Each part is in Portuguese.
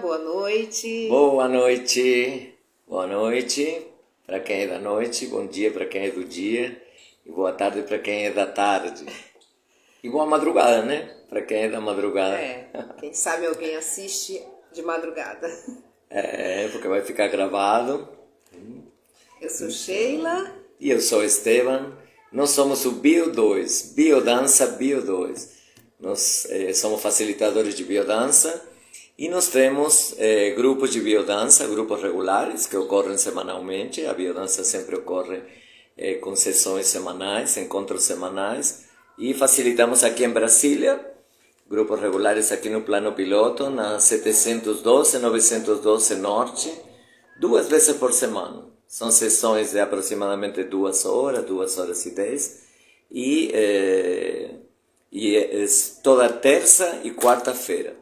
boa noite. Boa noite. Boa noite para quem é da noite, bom dia para quem é do dia e boa tarde para quem é da tarde. E boa madrugada, né? Para quem é da madrugada. Quem sabe alguém assiste de madrugada. Porque vai ficar gravado. Eu sou Sheila. E eu sou Esteban. Nós somos o Bio2, Biodança Bio2. Nós somos facilitadores de biodança e nós temos grupos de biodança, grupos regulares que ocorrem semanalmente. A biodança sempre ocorre com sessões semanais, encontros semanais. E facilitamos aqui em Brasília, grupos regulares aqui no Plano Piloto, na 712, 912 Norte, 2 vezes por semana. São sessões de aproximadamente 2 horas, 2 horas e 10. E é toda terça e quarta-feira.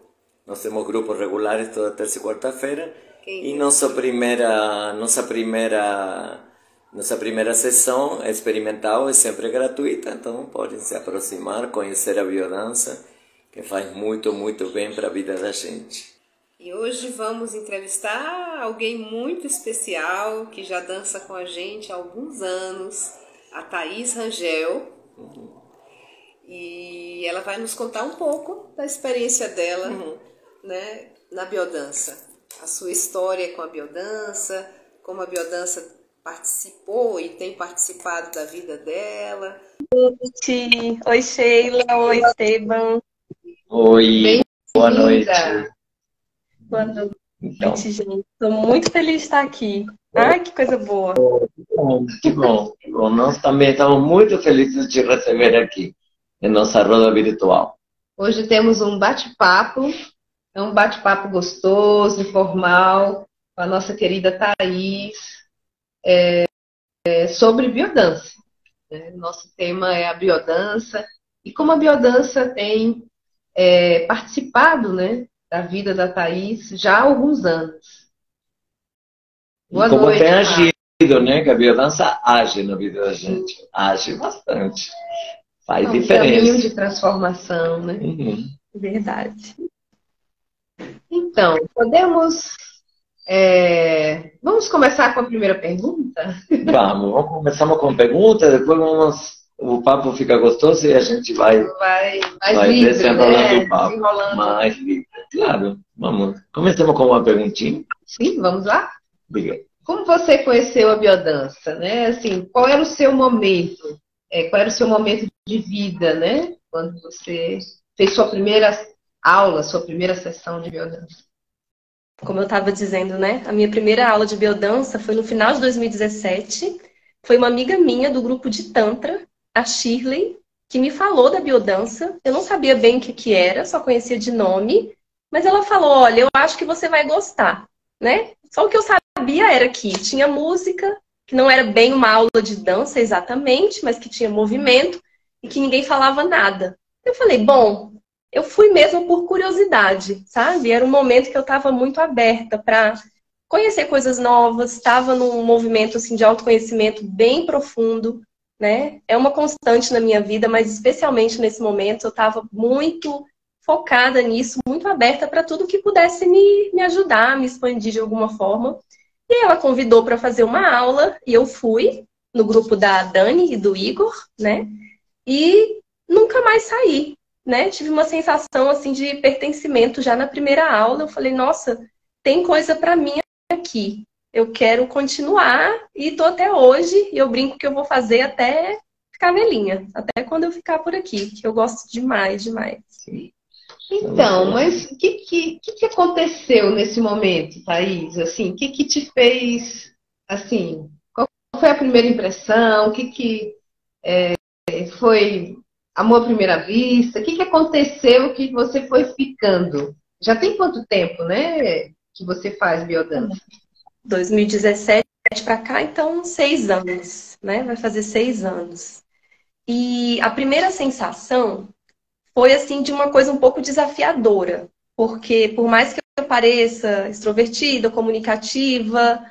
Nós temos grupos regulares toda terça e quarta-feira. E nossa primeira sessão experimental é sempre gratuita, então podem se aproximar, conhecer a biodança, que faz muito, muito bem para a vida da gente. E hoje vamos entrevistar alguém muito especial, que já dança com a gente há alguns anos, a Thaís Rangel. E ela vai nos contar um pouco da experiência dela, né, na biodança. A sua história com a biodança, como a biodança participou e tem participado da vida dela. Oi, Sheila. Oi, Esteban. Oi, boa noite. Boa noite, Então, gente. Estou muito feliz de estar aqui. Ai, que coisa boa. que bom. Nós também estamos muito felizes de te receber aqui, em nossa roda virtual. Hoje temos um bate-papo, é um bate-papo gostoso, informal, com a nossa querida Thaís, sobre biodança. Nosso tema é a biodança e como a biodança tem participado, né, da vida da Thaís já há alguns anos. Boa Como noite, tem agido, né? Que a biodança age na vida da gente. Age bastante. Faz diferença. Caminho de transformação, né? Verdade. Então, vamos começar com a primeira pergunta? Vamos começamos com perguntas, depois o papo fica gostoso e a gente vai livre, desenrolando né? o papo. Mais livre. Claro, vamos. Começamos com uma perguntinha. Sim, vamos lá? Diga. Como você conheceu a biodança, né? Assim, qual era o seu momento? Qual era o seu momento de vida, né? Quando você fez sua primeira aula, sua primeira sessão de biodança? Como eu estava dizendo, né? A minha primeira aula de biodança foi no final de 2017. Foi uma amiga minha do grupo de Tantra, a Shirley, que me falou da biodança. Eu não sabia bem o que era, só conhecia de nome. Mas ela falou, olha, eu acho que você vai gostar, né? Só o que eu sabia era que tinha música, que não era bem uma aula de dança exatamente, mas que tinha movimento e que ninguém falava nada. Eu falei, bom, eu fui mesmo por curiosidade, sabe? Era um momento que eu estava muito aberta para conhecer coisas novas, estava num movimento assim, de autoconhecimento bem profundo, né? É uma constante na minha vida, mas especialmente nesse momento eu estava muito focada nisso, muito aberta para tudo que pudesse me ajudar, me expandir de alguma forma. E ela convidou para fazer uma aula e eu fui no grupo da Dani e do Igor, né? E nunca mais saí, né? Tive uma sensação assim de pertencimento já na primeira aula. Eu falei, nossa, tem coisa para mim aqui. Eu quero continuar e tô até hoje. E eu brinco que eu vou fazer até ficar velhinha, até quando eu ficar por aqui, que eu gosto demais, demais. Então, mas o que aconteceu nesse momento, Thaís? Assim, o que te fez, assim, qual foi a primeira impressão? O que foi amor à primeira vista? O que aconteceu que você foi ficando? Já tem quanto tempo, né, que você faz biodança? 2017 para cá, então 6 anos, né? Vai fazer 6 anos. E a primeira sensação foi assim de uma coisa um pouco desafiadora, porque por mais que eu pareça extrovertida, comunicativa,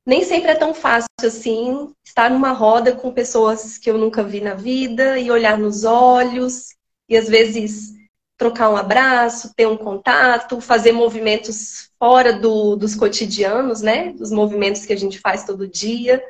nem sempre é tão fácil assim estar numa roda com pessoas que eu nunca vi na vida e olhar nos olhos e às vezes trocar um abraço, ter um contato, fazer movimentos fora dos cotidianos, né? Dos movimentos que a gente faz todo dia.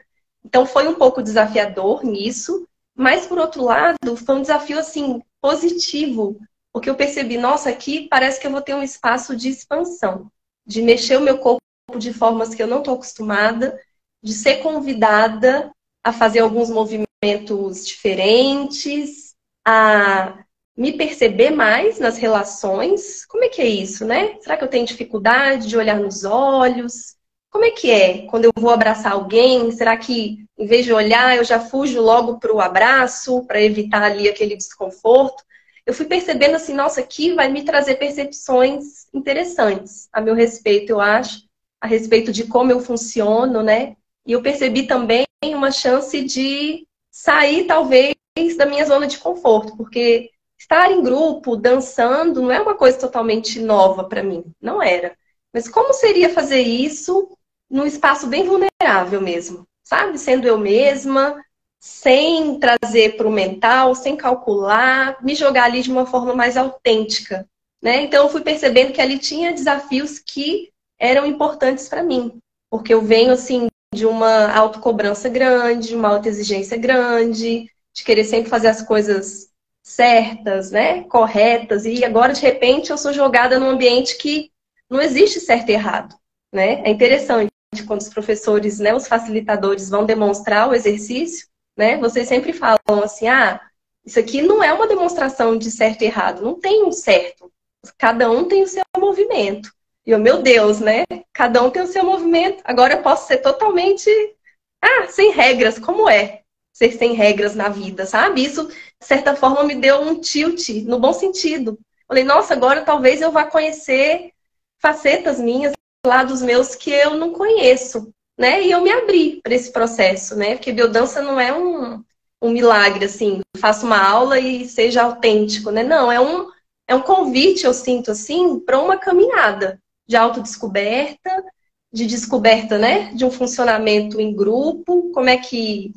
Então foi um pouco desafiador nisso, mas por outro lado, foi um desafio assim positivo, porque eu percebi, nossa, aqui parece que eu vou ter um espaço de expansão, de mexer o meu corpo de formas que eu não estou acostumada, de ser convidada a fazer alguns movimentos diferentes, a me perceber mais nas relações. Como é que é isso, né? Será que eu tenho dificuldade de olhar nos olhos? Como é que é quando eu vou abraçar alguém? Será que, em vez de olhar, eu já fujo logo para o abraço, para evitar ali aquele desconforto? Eu fui percebendo assim, nossa, aqui vai me trazer percepções interessantes a meu respeito, eu acho, a respeito de como eu funciono, né? E eu percebi também uma chance de sair, talvez, da minha zona de conforto, porque estar em grupo, dançando, não é uma coisa totalmente nova para mim, não era. Mas como seria fazer isso num espaço bem vulnerável mesmo, sabe? Sendo eu mesma, sem trazer para o mental, sem calcular, me jogar ali de uma forma mais autêntica, né? Então eu fui percebendo que ali tinha desafios que eram importantes para mim, porque eu venho assim de uma autocobrança grande, de uma autoexigência grande, de querer sempre fazer as coisas certas, né? Corretas, e agora de repente eu sou jogada num ambiente que não existe certo e errado, né? É interessante quando os professores, né, os facilitadores vão demonstrar o exercício, né? Vocês sempre falam assim, isso aqui não é uma demonstração de certo e errado, não tem um certo. Cada um tem o seu movimento. E eu, meu Deus, né? Cada um tem o seu movimento. Agora eu posso ser totalmente, sem regras, como é ser sem regras na vida, sabe? Isso, de certa forma, me deu um tilt, no bom sentido. Falei, nossa, agora talvez eu vá conhecer facetas minhas, lados meus que eu não conheço, né? E eu me abri para esse processo, né? Porque biodança não é um milagre, assim, faça uma aula e seja autêntico, né? Não, é um convite, eu sinto, assim, para uma caminhada de autodescoberta, de descoberta, né? De um funcionamento em grupo, como é que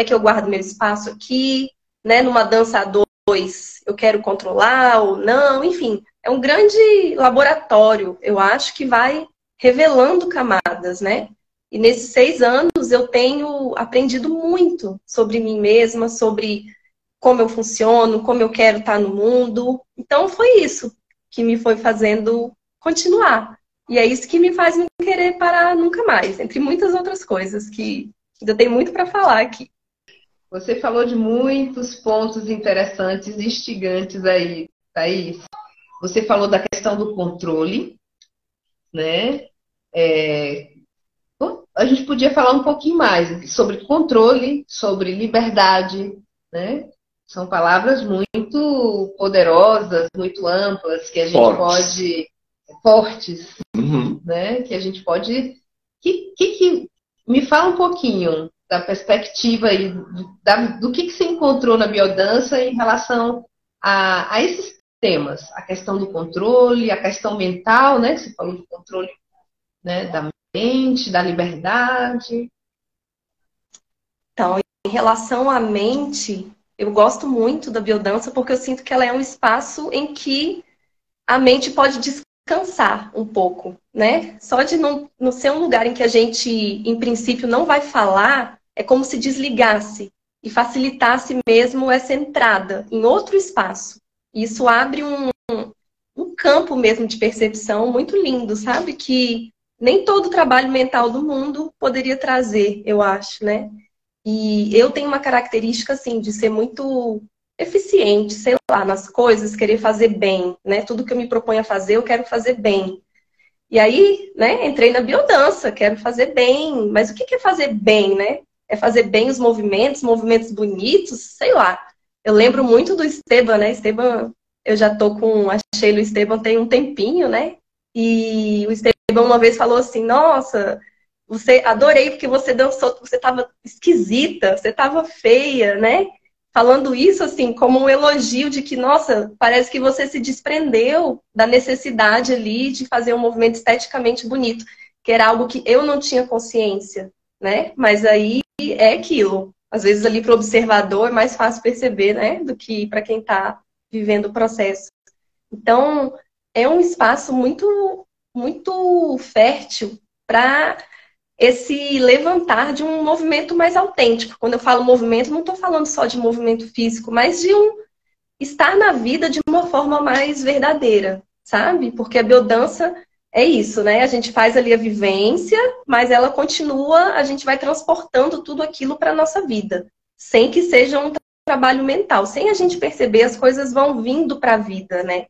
eu guardo meu espaço aqui, né? Numa dança a dois, eu quero controlar ou não, enfim. É um grande laboratório, eu acho, que vai revelando camadas, né? E nesses 6 anos eu tenho aprendido muito sobre mim mesma, sobre como eu funciono, como eu quero estar no mundo. Então foi isso que me foi fazendo continuar. E é isso que me faz não querer parar nunca mais, entre muitas outras coisas que ainda tem muito para falar aqui. Você falou de muitos pontos interessantes e instigantes aí, Thaís. Você falou da questão do controle, né? Bom, a gente podia falar um pouquinho mais sobre controle, sobre liberdade, né? São palavras muito poderosas, muito amplas, que a gente pode... Fortes, né? Que a gente pode... Me fala um pouquinho da perspectiva aí, do que você encontrou na biodança em relação a esses temas, a questão do controle, a questão mental, né? Você falou do controle, né, da mente, da liberdade. Então, em relação à mente, eu gosto muito da biodança porque eu sinto que ela é um espaço em que a mente pode descansar um pouco, né? Só de não ser um lugar em que a gente, em princípio, não vai falar, é como se desligasse e facilitasse mesmo essa entrada em outro espaço. Isso abre um campo mesmo de percepção muito lindo, sabe? Que nem todo trabalho mental do mundo poderia trazer, eu acho, né? E eu tenho uma característica, assim, de ser muito eficiente, sei lá, nas coisas, querer fazer bem, né? Tudo que eu me proponho a fazer, eu quero fazer bem. E aí, né, entrei na biodança, quero fazer bem. Mas o que é fazer bem, né? É fazer bem os movimentos bonitos, sei lá. Eu lembro muito do Esteban, né? Esteban, eu já tô com a Sheila e o Esteban tem um tempinho, né? E o Esteban uma vez falou assim, nossa, adorei porque você dançou, você tava esquisita, você tava feia, né? Falando isso, assim, como um elogio de que, nossa, parece que você se desprendeu da necessidade ali de fazer um movimento esteticamente bonito, que era algo que eu não tinha consciência, né? Mas aí é aquilo. Às vezes ali para o observador é mais fácil perceber, né? Do que para quem está vivendo o processo. Então, é um espaço muito, muito fértil para esse levantar de um movimento mais autêntico. Quando eu falo movimento, não estou falando só de movimento físico, mas de um estar na vida de uma forma mais verdadeira, sabe? Porque a biodança é isso, né? A gente faz ali a vivência, mas ela continua, a gente vai transportando tudo aquilo para a nossa vida, sem que seja um trabalho mental. Sem a gente perceber, as coisas vão vindo para a vida, né?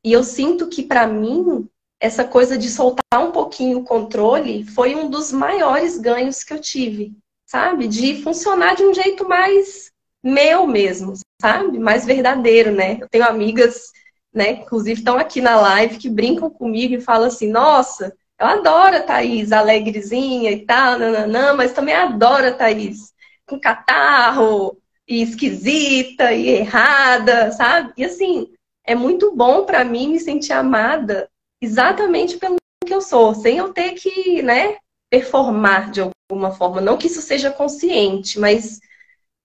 E eu sinto que, para mim, essa coisa de soltar um pouquinho o controle foi um dos maiores ganhos que eu tive, sabe? De funcionar de um jeito mais meu mesmo, sabe? Mais verdadeiro, né? Eu tenho amigas, né, inclusive estão aqui na live, que brincam comigo e falam assim, nossa, eu adoro a Thaís, alegrezinha e tal, nananã, mas também adoro a Thaís com catarro, e esquisita, e errada, sabe? E assim, é muito bom para mim me sentir amada exatamente pelo que eu sou, sem eu ter que, né, performar de alguma forma. Não que isso seja consciente, mas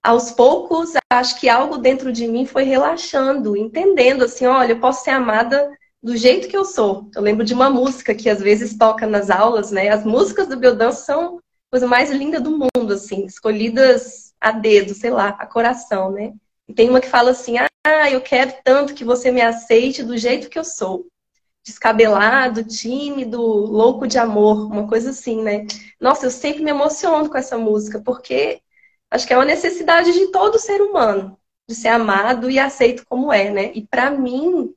aos poucos, acho que algo dentro de mim foi relaxando, entendendo assim, olha, eu posso ser amada do jeito que eu sou. Eu lembro de uma música que às vezes toca nas aulas, né? As músicas do biodança são a coisa mais linda do mundo, assim, escolhidas a dedo, sei lá, a coração, né? E tem uma que fala assim, eu quero tanto que você me aceite do jeito que eu sou. Descabelado, tímido, louco de amor, uma coisa assim, né? Nossa, eu sempre me emociono com essa música, porque acho que é uma necessidade de todo ser humano, de ser amado e aceito como é, né? E para mim,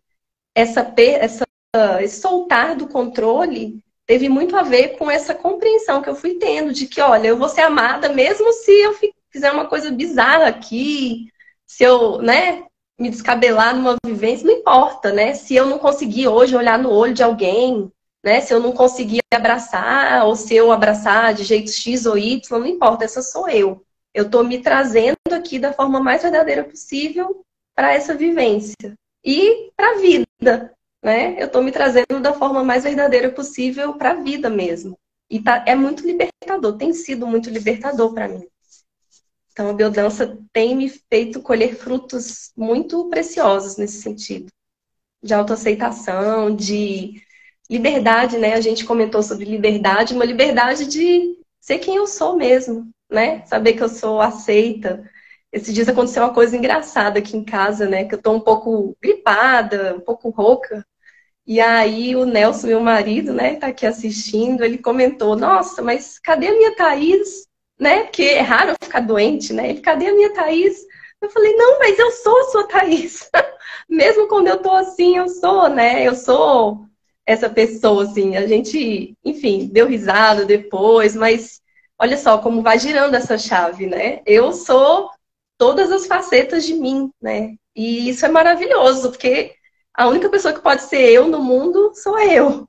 esse soltar do controle teve muito a ver com essa compreensão que eu fui tendo de que, olha, eu vou ser amada mesmo se eu fizer uma coisa bizarra aqui, se eu, né, me descabelar numa vivência, não importa, né? Se eu não conseguir hoje olhar no olho de alguém, né? Se eu não conseguir abraçar, ou se eu abraçar de jeito X ou Y, não importa, essa sou eu. Eu estou me trazendo aqui da forma mais verdadeira possível para essa vivência. E para a vida, né? Eu estou me trazendo da forma mais verdadeira possível para a vida mesmo. E é muito libertador, tem sido muito libertador para mim. Então, a biodança tem me feito colher frutos muito preciosos nesse sentido. De autoaceitação, de liberdade, né? A gente comentou sobre liberdade, uma liberdade de ser quem eu sou mesmo, né? Saber que eu sou aceita. Esses dias aconteceu uma coisa engraçada aqui em casa, né? Que eu tô um pouco gripada, um pouco rouca. E aí o Nelson, meu marido, né, tá aqui assistindo, ele comentou, nossa, mas cadê a minha Thaís? Né? Porque é raro eu ficar doente, né? Ele, cadê a minha Thaís? Eu falei, não, mas eu sou a sua Thaís. Mesmo quando eu tô assim, eu sou, né? Eu sou essa pessoa, assim. A gente, enfim, deu risada depois, mas olha só como vai girando essa chave, né? Eu sou todas as facetas de mim, né? E isso é maravilhoso, porque a única pessoa que pode ser eu no mundo sou eu.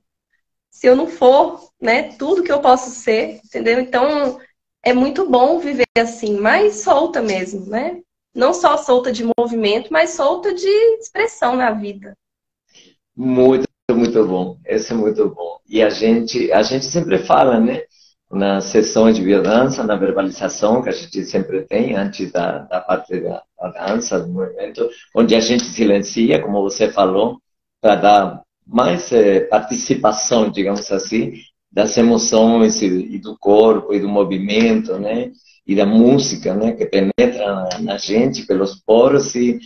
Se eu não for, né, tudo que eu posso ser, entendeu? Então, é muito bom viver assim, mais solta mesmo, né? Não só solta de movimento, mas solta de expressão na vida. Muito, muito bom. Esse é muito bom. E a gente sempre fala, né? Nas sessões de biodança, na verbalização que a gente sempre tem antes da parte da dança, do movimento, onde a gente silencia, como você falou, para dar mais participação, digamos assim, das emoções e do corpo e do movimento, né? E da música, né? Que penetra na gente pelos poros e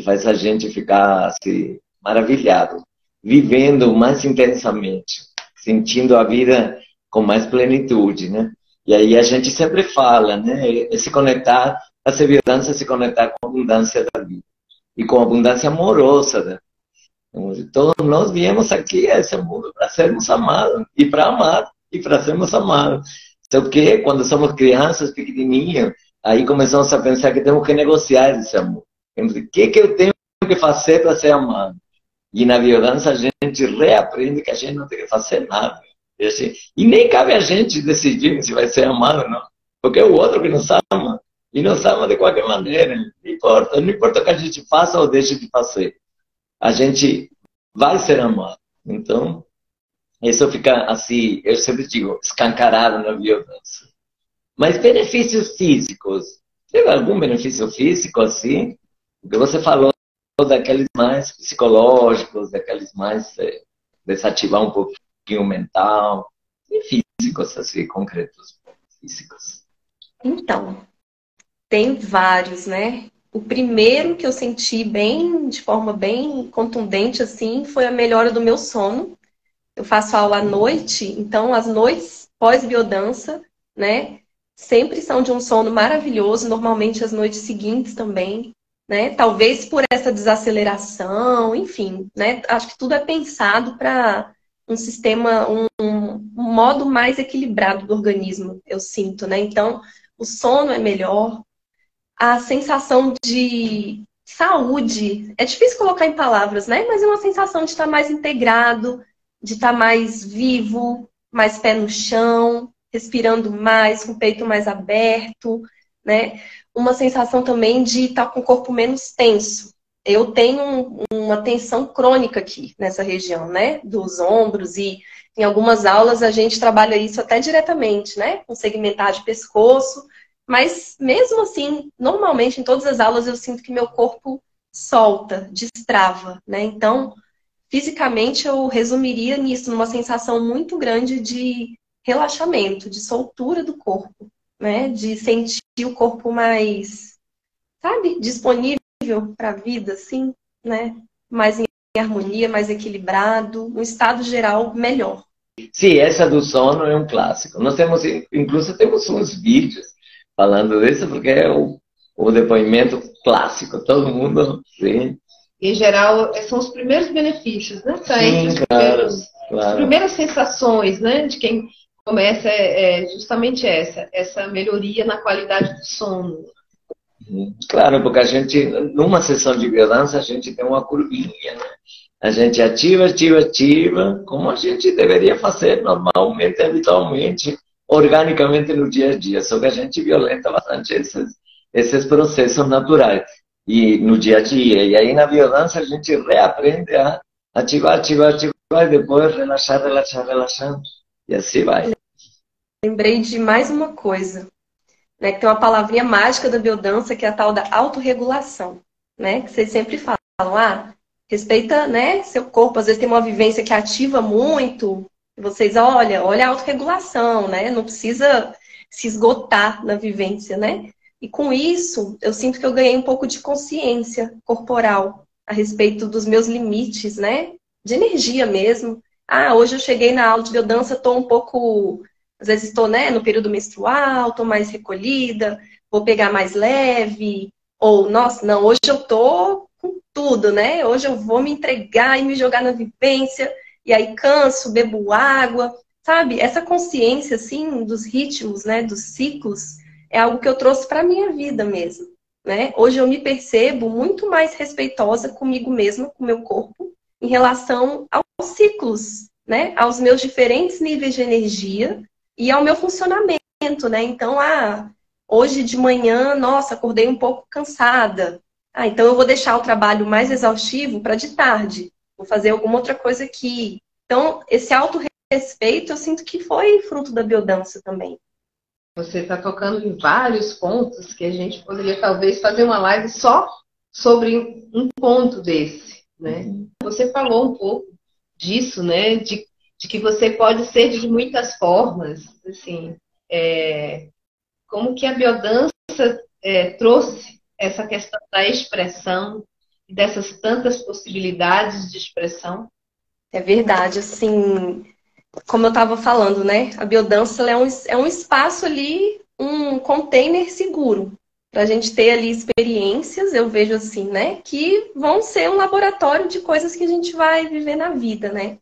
faz a gente ficar assim, maravilhado, vivendo mais intensamente, sentindo a vida com mais plenitude, né? E aí a gente sempre fala, né? É se conectar, a biodança se conectar com a abundância da vida e com a abundância amorosa, né? Todos nós viemos aqui a esse mundo para sermos amados e para amar e para sermos amados. Só que quando somos crianças pequenininhas, aí começamos a pensar que temos que negociar esse amor. O que eu tenho que fazer para ser amado? E na biodança a gente reaprende que a gente não tem que fazer nada. E nem cabe a gente decidir se vai ser amado ou não. Porque é o outro que nos ama. E nos ama de qualquer maneira. Não importa o que a gente faça ou deixe de fazer. A gente vai ser amado. Então, isso fica assim, eu sempre digo, escancarado na biodança. Mas benefícios físicos. Teve algum benefício físico assim? Porque você falou daqueles mais psicológicos, daqueles mais desativar um pouquinho o mental, e físicos, assim, concretos, físicos. Então, tem vários, né? O primeiro que eu senti bem, de forma bem contundente, assim, foi a melhora do meu sono. Eu faço aula à noite, então as noites pós-biodança, né, sempre são de um sono maravilhoso, normalmente as noites seguintes também, né? Talvez por essa desaceleração, enfim, né? Acho que tudo é pensado para um sistema, um modo mais equilibrado do organismo, eu sinto, né? Então, o sono é melhor, a sensação de saúde, é difícil colocar em palavras, né? Mas é uma sensação de estar mais integrado, de estar mais vivo, mais pé no chão, respirando mais, com o peito mais aberto, né? Uma sensação também de estar com o corpo menos tenso. Eu tenho uma tensão crônica aqui nessa região, né? Dos ombros, e em algumas aulas a gente trabalha isso até diretamente, né? Com segmentar de pescoço. Mas mesmo assim, normalmente em todas as aulas eu sinto que meu corpo solta, destrava, né? Então, fisicamente eu resumiria nisso, numa sensação muito grande de relaxamento, de soltura do corpo, né? De sentir o corpo mais, sabe, disponível para a vida, assim, né? Mais em harmonia, mais equilibrado, um estado geral melhor. Sim, essa do sono é um clássico. Nós temos, incluso temos uns vídeos falando disso, porque é o depoimento clássico. Todo mundo, sim. Em geral, são os primeiros benefícios, né? Sim, claro, claro. As primeiras sensações, né, de quem começa é justamente essa melhoria na qualidade do sono. Claro, porque a gente, numa sessão de biodança, a gente tem uma curvinha, né? A gente ativa, como a gente deveria fazer normalmente, habitualmente, organicamente no dia a dia. Só que a gente violenta bastante esses processos naturais e no dia a dia. E aí na biodança a gente reaprende a ativar, e depois relaxar. E assim vai. Lembrei de mais uma coisa, né? Que tem uma palavrinha mágica da biodança, que é a tal da autorregulação, né? Que vocês sempre falam, respeita, né, seu corpo. Às vezes tem uma vivência que ativa muito. Vocês, olha a autorregulação, né? Não precisa se esgotar na vivência, né? E com isso, eu sinto que eu ganhei um pouco de consciência corporal a respeito dos meus limites, né? De energia mesmo. Hoje eu cheguei na aula de biodança, estou um pouco... Às vezes estou, né, no período menstrual, estou mais recolhida, vou pegar mais leve. Ou, nossa, não, hoje eu estou com tudo, né? Hoje eu vou me entregar e me jogar na vivência. E aí canso, bebo água, sabe? Essa consciência, assim, dos ritmos, né, dos ciclos, é algo que eu trouxe para a minha vida mesmo, né? Hoje eu me percebo muito mais respeitosa comigo mesma, com o meu corpo, em relação aos ciclos, né? Aos meus diferentes níveis de energia e ao meu funcionamento, né? Então, hoje de manhã, nossa, acordei um pouco cansada. Então eu vou deixar o trabalho mais exaustivo para de tarde. Vou fazer alguma outra coisa aqui. Então, esse autorrespeito, eu sinto que foi fruto da biodança também. Você está tocando em vários pontos que a gente poderia talvez fazer uma live só sobre um ponto desse, né? Você falou um pouco disso, né? De que você pode ser de muitas formas, assim, como que a biodança trouxe essa questão da expressão, dessas tantas possibilidades de expressão. É verdade, assim, como eu estava falando, né? A biodança ela é um espaço ali, um container seguro, para a gente ter ali experiências, eu vejo assim, né? Que vão ser um laboratório de coisas que a gente vai viver na vida, né?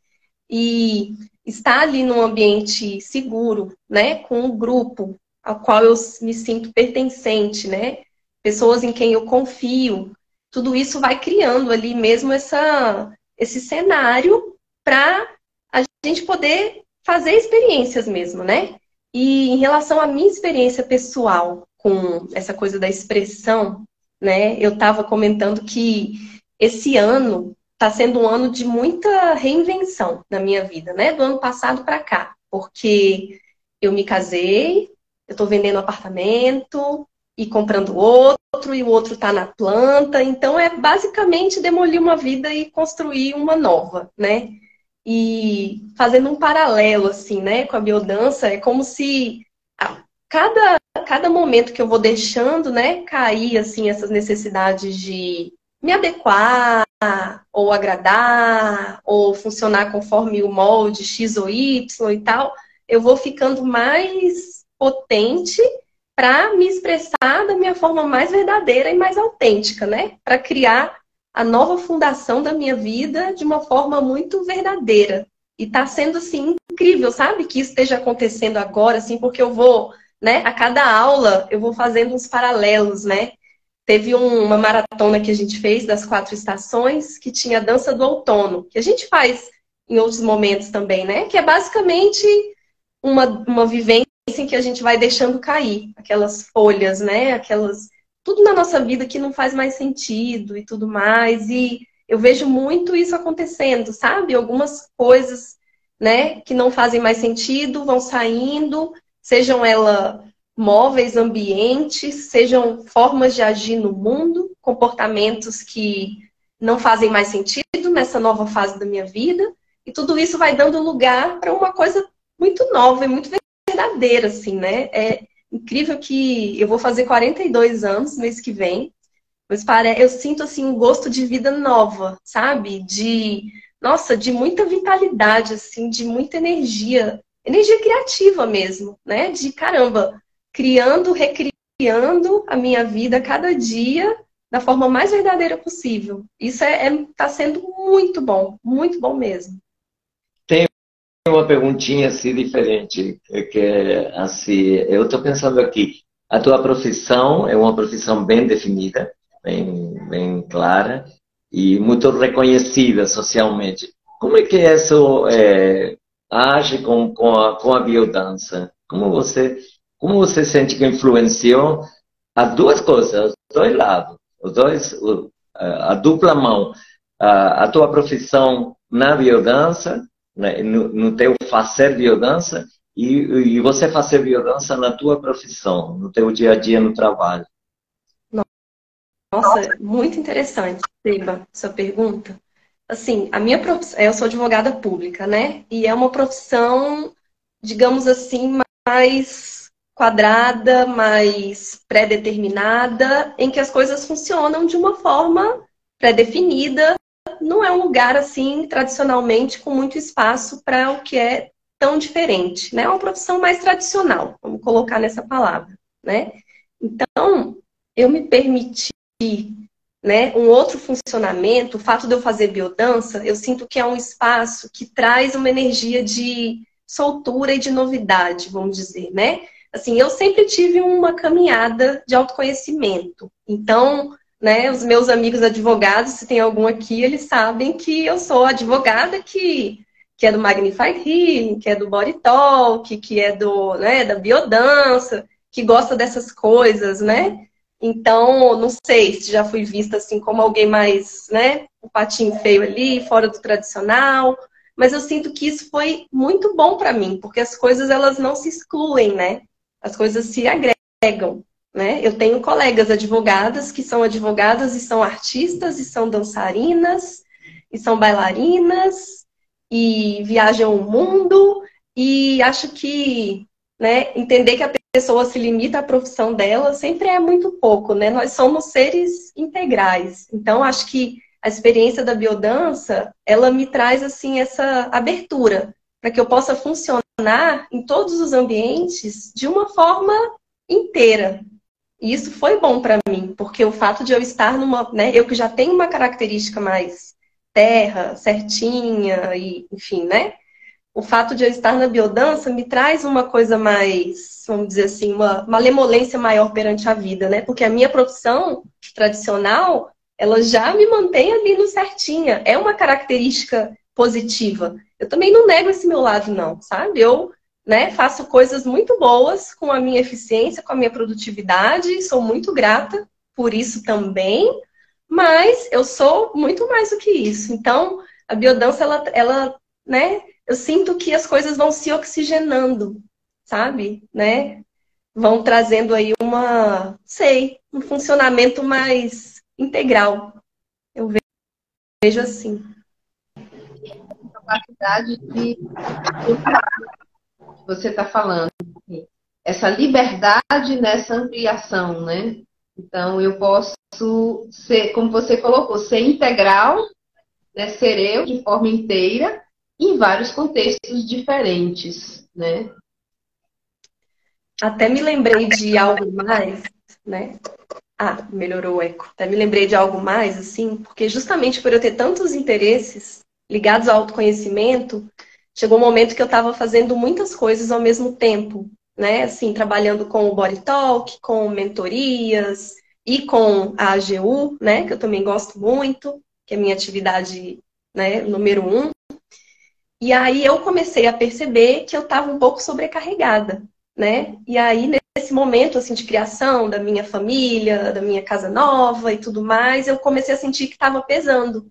E estar ali num ambiente seguro, né? Com um grupo ao qual eu me sinto pertencente, né? Pessoas em quem eu confio. Tudo isso vai criando ali mesmo esse cenário para a gente poder fazer experiências mesmo, né? E em relação à minha experiência pessoal com essa coisa da expressão, né? Eu estava comentando que esse ano está sendo um ano de muita reinvenção na minha vida, né? Do ano passado para cá, porque eu me casei, eu estou vendendo apartamento e comprando outro, dentro e o outro está na planta. Então, é basicamente demolir uma vida e construir uma nova, né? E fazendo um paralelo, assim, né, com a biodança, é como se cada momento que eu vou deixando, né, cair, assim, essas necessidades de me adequar, ou agradar, ou funcionar conforme o molde X ou Y e tal, eu vou ficando mais potente para me expressar da minha forma mais verdadeira e mais autêntica, né? Para criar a nova fundação da minha vida de uma forma muito verdadeira. E tá sendo, assim, incrível, sabe? Que isso esteja acontecendo agora, assim, porque eu vou, né? A cada aula eu vou fazendo uns paralelos, né? Teve uma maratona que a gente fez das 4 estações, que tinha a dança do outono, que a gente faz em outros momentos também, né? Que é basicamente uma vivência em que a gente vai deixando cair aquelas folhas, né? Tudo na nossa vida que não faz mais sentido e tudo mais. E eu vejo muito isso acontecendo, sabe? Algumas coisas, né, que não fazem mais sentido vão saindo, sejam elas móveis, ambientes, sejam formas de agir no mundo, comportamentos que não fazem mais sentido nessa nova fase da minha vida. E tudo isso vai dando lugar para uma coisa muito nova e muito verdadeira, assim, né? É incrível que eu vou fazer 42 anos mês que vem, mas eu sinto, assim, um gosto de vida nova, sabe? Nossa, de muita vitalidade, assim, de muita energia criativa mesmo, né? De caramba, criando, recriando a minha vida a cada dia da forma mais verdadeira possível. Isso tá sendo muito bom mesmo. Tem uma perguntinha assim diferente, que é assim, eu estou pensando aqui, a tua profissão é uma profissão bem definida, bem clara e muito reconhecida socialmente. Como é que isso age com a biodança? Como você sente que influenciou as duas coisas, os dois lados, a dupla mão, a tua profissão na biodança, né, no teu fazer biodança e você fazer biodança na tua profissão, no teu dia a dia no trabalho? Nossa, muito interessante, Seba, sua pergunta. Assim, a minha profissão, eu sou advogada pública, né? E é uma profissão, digamos assim, mais quadrada, mais pré-determinada, em que as coisas funcionam de uma forma pré-definida. Não é um lugar, assim, tradicionalmente, com muito espaço para o que é tão diferente, né? É uma profissão mais tradicional, vamos colocar nessa palavra, né? Então, eu me permiti, né, um outro funcionamento. O fato de eu fazer biodança, eu sinto que é um espaço que traz uma energia de soltura e de novidade, vamos dizer, né? Assim, eu sempre tive uma caminhada de autoconhecimento. Então, né, os meus amigos advogados, se tem algum aqui, eles sabem que eu sou advogada que é do Magnified Healing, que é do Body Talk, que é né, da biodança, que gosta dessas coisas, né? Então, não sei se já fui vista assim como alguém mais, né, um patinho feio ali, fora do tradicional, mas eu sinto que isso foi muito bom para mim, porque as coisas elas não se excluem, né? As coisas se agregam, né? Eu tenho colegas advogadas que são advogadas e são artistas e são dançarinas e são bailarinas e viajam o mundo e acho que, né, entender que a pessoa se limita à profissão dela sempre é muito pouco, né? Nós somos seres integrais. Então, acho que a experiência da biodança, ela me traz, assim, essa abertura para que eu possa funcionar em todos os ambientes de uma forma inteira. E isso foi bom para mim, porque o fato de eu estar né, eu que já tenho uma característica mais terra, certinha, e, enfim, né? O fato de eu estar na biodança me traz uma coisa mais, vamos dizer assim, uma malemolência maior perante a vida, né? Porque a minha profissão tradicional, ela já me mantém ali no certinha. É uma característica positiva. Eu também não nego esse meu lado, não, sabe? Eu, né, faço coisas muito boas com a minha eficiência, com a minha produtividade, sou muito grata por isso também, mas eu sou muito mais do que isso. Então, a biodança, ela né? Eu sinto que as coisas vão se oxigenando, sabe? Né? vão trazendo aí um funcionamento mais integral. Eu vejo assim. Capacidade de você está falando, essa liberdade nessa ampliação, né? Então, eu posso ser, como você colocou, ser integral, né? Ser eu de forma inteira, em vários contextos diferentes, né? Até me lembrei de algo mais, né? Ah, melhorou o eco. Até me lembrei de algo mais, assim, porque justamente por eu ter tantos interesses ligados ao autoconhecimento, chegou um momento que eu estava fazendo muitas coisas ao mesmo tempo, né? Assim, trabalhando com o Body Talk, com mentorias e com a AGU, né? Que eu também gosto muito, que é a minha atividade, né, número 1. E aí eu comecei a perceber que eu estava um pouco sobrecarregada, né? E aí, nesse momento assim, de criação da minha família, da minha casa nova e tudo mais, eu comecei a sentir que estava pesando.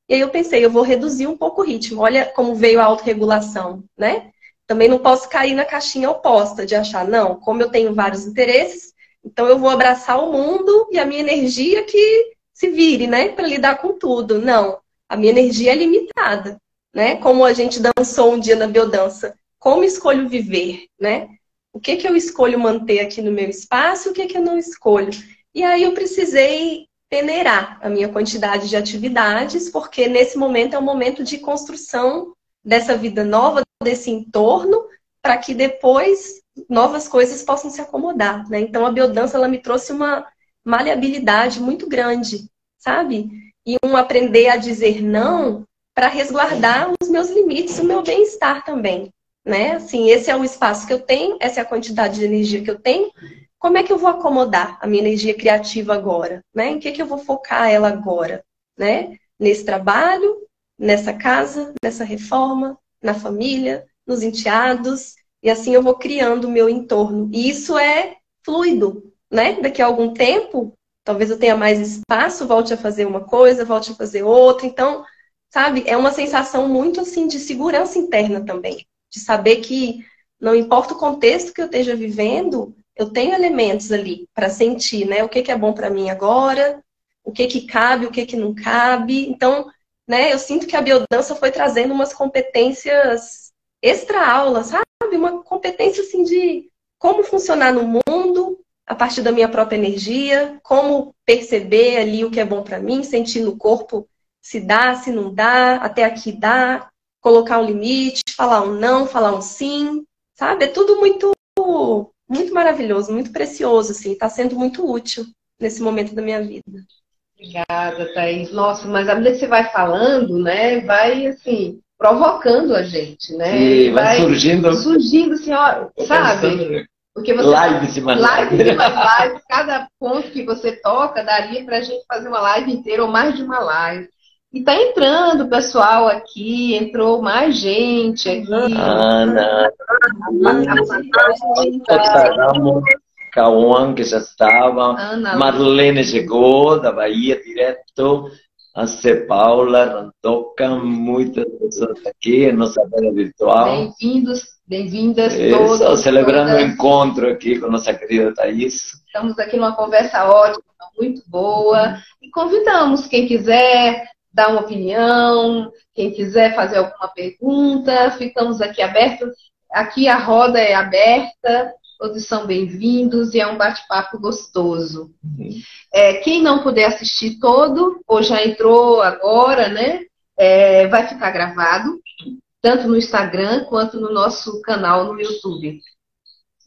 E aí eu pensei, eu vou reduzir um pouco o ritmo. Olha como veio a autorregulação, né? Também não posso cair na caixinha oposta de achar, não, como eu tenho vários interesses, então eu vou abraçar o mundo e a minha energia que se vire, né? Para lidar com tudo. Não, a minha energia é limitada, né? Como a gente dançou um dia na biodança. Como escolho viver, né? O que que eu escolho manter aqui no meu espaço, o que que eu não escolho? E aí eu precisei peneirar a minha quantidade de atividades, porque nesse momento é um momento de construção dessa vida nova, desse entorno, para que depois novas coisas possam se acomodar, né? Então a biodança ela me trouxe uma maleabilidade muito grande, sabe? E um aprender a dizer não para resguardar os meus limites, o meu bem-estar também, né? Assim, esse é o espaço que eu tenho, essa é a quantidade de energia que eu tenho. Como é que eu vou acomodar a minha energia criativa agora, né? Em que eu vou focar ela agora, né? Nesse trabalho, nessa casa, nessa reforma, na família, nos enteados, e assim eu vou criando o meu entorno. E isso é fluido, né? Daqui a algum tempo, talvez eu tenha mais espaço, volte a fazer uma coisa, volte a fazer outra. Então, sabe, é uma sensação muito assim de segurança interna também, de saber que não importa o contexto que eu esteja vivendo, eu tenho elementos ali para sentir, né? O que é bom para mim agora, o que cabe, o que não cabe. Então, né, eu sinto que a biodança foi trazendo umas competências extra-aula, sabe? Uma competência assim de como funcionar no mundo a partir da minha própria energia, como perceber ali o que é bom para mim, sentir no corpo se dá, se não dá, até aqui dá, colocar um limite, falar um não, falar um sim, sabe? É tudo muito maravilhoso, muito precioso, assim, está sendo muito útil nesse momento da minha vida. Obrigada, Thaís. Nossa, mas à medida que você vai falando, né, vai, assim, provocando a gente, né? Sim, vai surgindo. Surgindo, assim, ó, sabe? Porque você live de mais live, cada ponto que você toca daria pra gente fazer uma live inteira ou mais de uma live. E tá entrando pessoal aqui, entrou mais gente aqui. Ana, Cauã, que já estava, Marlene chegou da Bahia direto, a C. Paula, Rantoca, muitas pessoas aqui, nossa feira virtual. Bem-vindos, bem-vindas todos. Celebrando o encontro aqui com nossa querida Thaís. Estamos aqui numa conversa ótima, muito boa, e convidamos quem quiser dar uma opinião, quem quiser fazer alguma pergunta, ficamos aqui abertos. Aqui a roda é aberta, todos são bem-vindos e é um bate-papo gostoso. Quem não puder assistir todo, ou já entrou agora, né, vai ficar gravado, tanto no Instagram quanto no nosso canal no YouTube.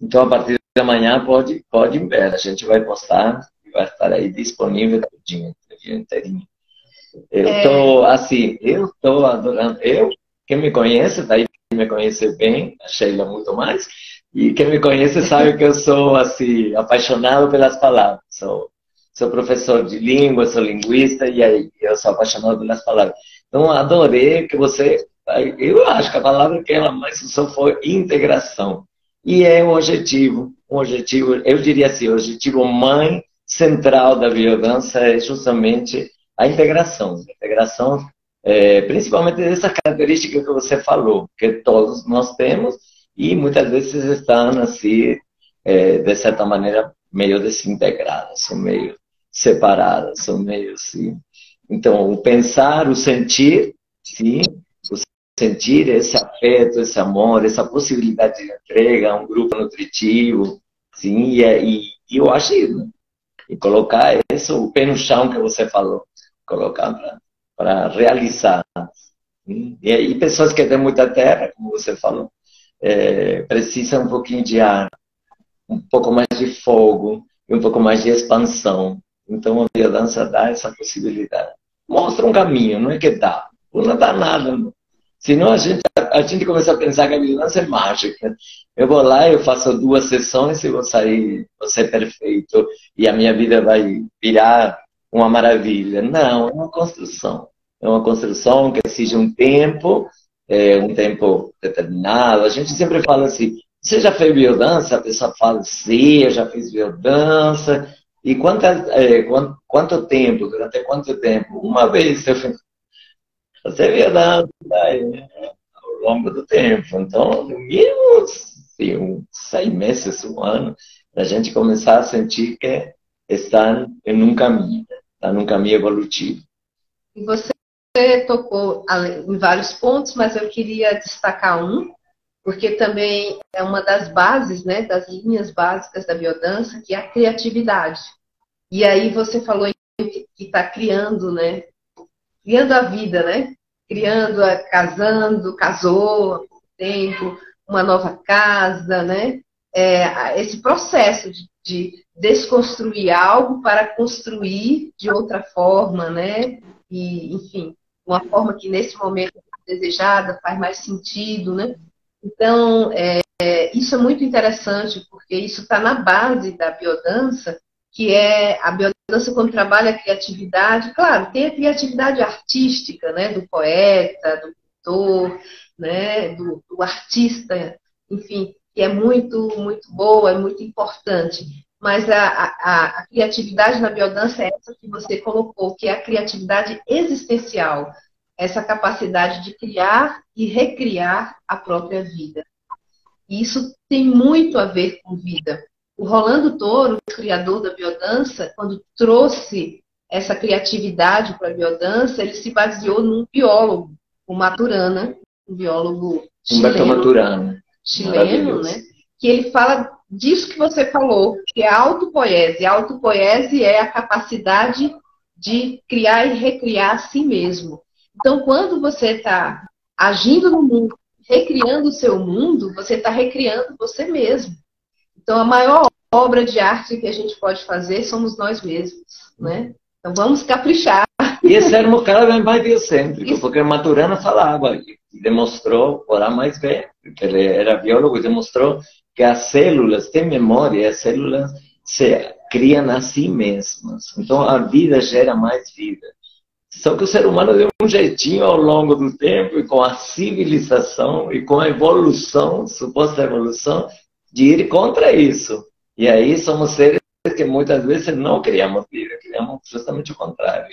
Então, a partir de amanhã, pode ver, a gente vai postar e vai estar aí disponível o dia inteirinho. Eu estou adorando. Quem me conhece, daí me conhece bem, a Sheila muito mais, e quem me conhece sabe que eu sou assim, apaixonado pelas palavras. Sou professor de língua, sou linguista, e aí eu sou apaixonado pelas palavras. Então, adorei que você... Eu acho que a palavra que ela mais usou foi integração. E é um objetivo, eu diria assim, o objetivo mãe central da biodança é justamente a integração, principalmente dessa característica que você falou, que todos nós temos e muitas vezes estão assim, de certa maneira, meio desintegradas, são meio separadas, são meio assim. Então, o pensar, o sentir, sim, o sentir esse afeto, esse amor, essa possibilidade de entrega a um grupo nutritivo, sim, e eu acho e colocar isso, o pé no chão que você falou, colocar para realizar. Sim? E aí, pessoas que têm muita terra, como você falou, precisam um pouquinho de ar, um pouco mais de fogo e um pouco mais de expansão. Então, a biodança dá essa possibilidade. Mostra um caminho, não é que dá. Não dá nada. Senão a gente começa a pensar que a biodança é mágica. Eu vou lá, eu faço 2 sessões e vou sair, vou ser perfeito e a minha vida vai virar uma maravilha. Não, é uma construção. É uma construção que exige um tempo determinado. A gente sempre fala assim, você já fez biodança? A pessoa fala, sim, eu já fiz biodança. E quanto tempo? Durante quanto tempo? Uma vez eu fiz. Você biodança ao longo do tempo. Então, no mínimo, assim, 6 meses, 1 ano, para a gente começar a sentir que está em um caminho, está num caminho evolutivo. E você tocou em vários pontos, mas eu queria destacar um, porque também é uma das bases, né, das linhas básicas da biodança, que é a criatividade. E aí você falou que está criando, né, criando a vida, né, criando, casou há pouco tempo, uma nova casa, né, esse processo de desconstruir algo para construir de outra forma, né, e, enfim, uma forma que nesse momento é desejada, faz mais sentido, né. Então, isso é muito interessante, porque isso está na base da biodança, que é a biodança quando trabalha a criatividade. Claro, tem a criatividade artística, né, do poeta, do pintor, né, do artista, enfim, que é muito, muito boa, é muito importante. Mas a criatividade na biodança é essa que você colocou, que é a criatividade existencial, essa capacidade de criar e recriar a própria vida. E isso tem muito a ver com vida. O Rolando Toro, o criador da biodança, quando trouxe essa criatividade para a biodança, ele se baseou num biólogo, o Maturana, um biólogo chileno, né? Que ele fala disso que você falou, que é a autopoiese. A autopoiese é a capacidade de criar e recriar a si mesmo. Então, quando você está agindo no mundo, recriando o seu mundo, você está recriando você mesmo. Então, a maior obra de arte que a gente pode fazer somos nós mesmos, né? Então, vamos caprichar. E esse era um cara bem mais biocêntrico, porque Maturana falava, e demonstrou, orar mais bem, porque ele era biólogo e demonstrou que as células têm memória, as células se criam a si mesmas. Então, a vida gera mais vida. Só que o ser humano deu um jeitinho ao longo do tempo, e com a civilização, e com a evolução, suposta evolução, de ir contra isso. E aí somos seres que muitas vezes não criamos vida, criamos justamente o contrário,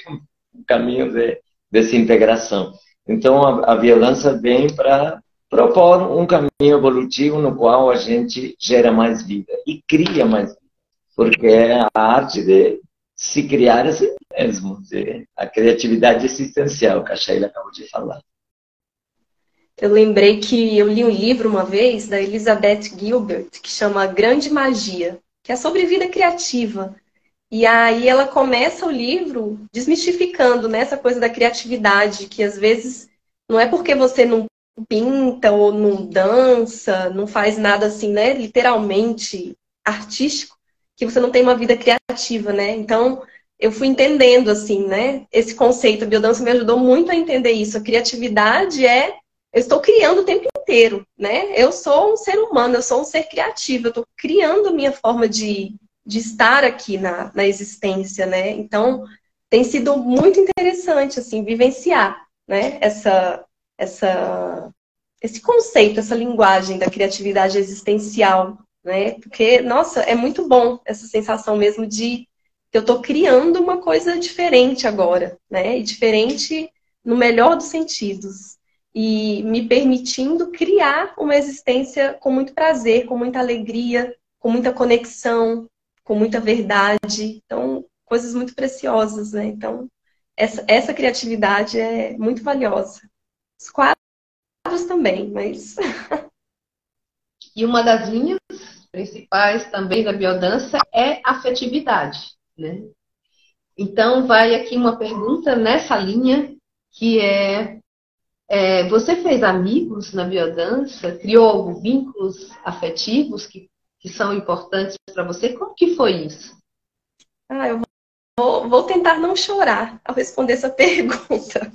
um caminho de desintegração. Então a biodança vem para propor um caminho evolutivo no qual a gente gera mais vida e cria mais vida, porque é a arte de se criar a si mesmo, a criatividade existencial que a Sheila acabou de falar. Eu lembrei que eu li um livro uma vez da Elizabeth Gilbert, que chama A Grande Magia, que é sobre vida criativa. E aí ela começa o livro desmistificando, né, essa coisa da criatividade, que às vezes não é porque você não pinta ou não dança, não faz nada assim, né, literalmente artístico, que você não tem uma vida criativa, né? Então, eu fui entendendo, assim, né, esse conceito. A biodança me ajudou muito a entender isso. A criatividade eu estou criando o tempo inteiro, né? Eu sou um ser humano, eu sou um ser criativo, eu estou criando a minha forma de estar aqui na existência, né? Então, tem sido muito interessante, assim, vivenciar, né, esse conceito, essa linguagem da criatividade existencial, né? Porque, nossa, é muito bom essa sensação mesmo de que eu estou criando uma coisa diferente agora, né? E diferente no melhor dos sentidos. E me permitindo criar uma existência com muito prazer, com muita alegria, com muita conexão, com muita verdade. Então, coisas muito preciosas, né? Então, essa criatividade é muito valiosa. Os quadros também, mas... E uma das linhas principais também da biodança é afetividade, né? Então, vai aqui uma pergunta nessa linha, que você fez amigos na biodança? Criou vínculos afetivos que são importantes para você? Como que foi isso? Eu vou tentar não chorar ao responder essa pergunta.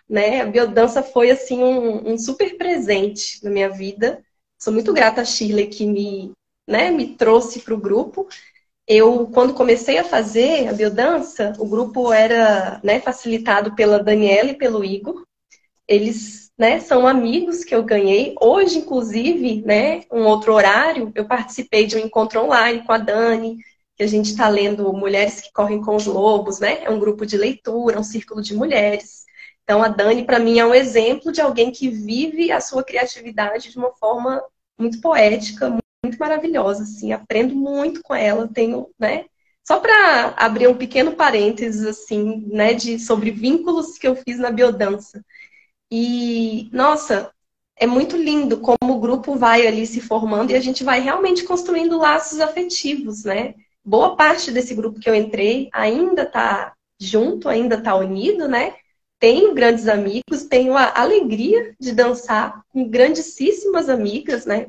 Né? A biodança foi assim um super presente na minha vida. Sou muito grata a Shirley que me trouxe para o grupo. Eu, quando comecei a fazer a biodança, o grupo era, né, facilitado pela Daniela e pelo Igor. Eles, né, são amigos que eu ganhei. Hoje, inclusive, né, um outro horário, eu participei de um encontro online com a Dani, que a gente está lendo Mulheres que Correm com os Lobos, né? É um grupo de leitura, um círculo de mulheres. Então, a Dani, para mim, é um exemplo de alguém que vive a sua criatividade de uma forma muito poética, muito maravilhosa, assim. Aprendo muito com ela, tenho, né? Só para abrir um pequeno parênteses, assim, né, sobre vínculos que eu fiz na biodança. E, nossa, é muito lindo como o grupo vai ali se formando e a gente vai realmente construindo laços afetivos, né? Boa parte desse grupo que eu entrei ainda está junto, ainda está unido, né? Tenho grandes amigos, tenho a alegria de dançar com grandíssimas amigas, né?